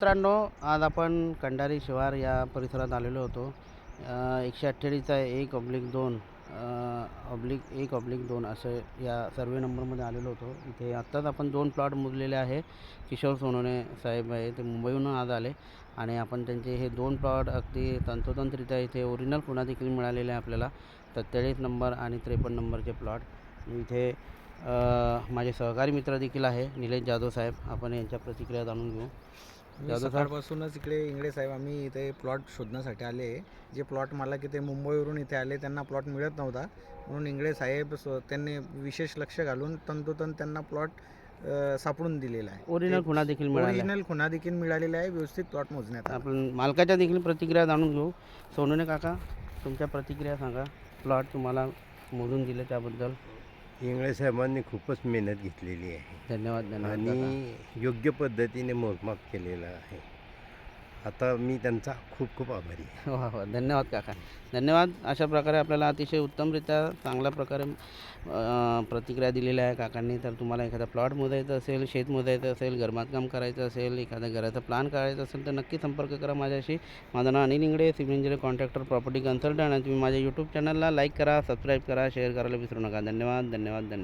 मित्रांनो, आज आपण कंडारी शिवार या परिसरात आलेलो होतो. 148चा 1/2 1/2 असं या सर्वे नंबरमध्ये आलेलो होतो. इथे आत्ताच आपण 2 प्लॉट मोजलेले आहे. किशोर सोनवणे साहेब आहे, ते मुंबईहून आज आले आणि आपण त्यांचे हे 2 प्लॉट अगदी तंतोतंतरित्या इथे ओरिजिनल खुणा देखील मिळालेले आहे आपल्याला. 43 नंबर आणि 53 नंबरचे प्लॉट. इथे माझे सहकारी मित्र देखील आहे, निलेश जाधव साहेब. आपण यांच्या प्रतिक्रिया जाणून घेऊ. मी जाधव साहेब. सकाळपासूनच इकडे इंगळे साहेब आम्ही इथे प्लॉट शोधण्यासाठी आले. जे प्लॉट मला की ते मुंबईवरून इथे आले, त्यांना प्लॉट मिळत नव्हता. म्हणून इंगळे साहेब त्यांनी विशेष लक्ष घालून तंतोतंत त्यांना प्लॉट सापडून दिलेला आहे. ओरिजिनल खुणा देखील मिळाल्या. ओरिजिनल खुणा देखील मिळालेला आहे. व्यवस्थित प्लॉट मोजण्यात आला. आपण मालकाच्या देखील प्रतिक्रिया जाणून घेऊ. सोनवणे काका, तुमच्या प्रतिक्रिया सांगा. प्लॉट तुम्हाला मोजून दिले त्याबद्दल इंगळे साहेबांनी खूपच मेहनत घेतलेली आहे धन्यवाद. धन्यवाद काका. आणि योग्य पद्धतीने मोजमाप केलेलं आहे. आता मी त्यांचा खूप खूप आभारी आहे. हो हो, धन्यवाद काका. धन्यवाद. अशा प्रकारे आपल्याला अतिशय उत्तमरित्या चांगल्या प्रकारे प्रतिक्रिया दिलेल्या आहे काकांनी. तर तुम्हाला एखादा प्लॉट मोजायचा असेल, शेत मोजायचं असेल, घरबांधकाम करायचं असेल, एखाद्या घराचा प्लॅन करायचा असेल तर नक्की संपर्क करा माझ्याशी. माझं नाव Anil Ingle, civil engineer, contractor, property consultant. आणि तुम्ही माझ्या यूट्यूब चॅनलला लाईक करा, सबस्क्राईब करा, शेअर करायला विसरू नका. धन्यवाद. धन्यवाद. धन्यवाद.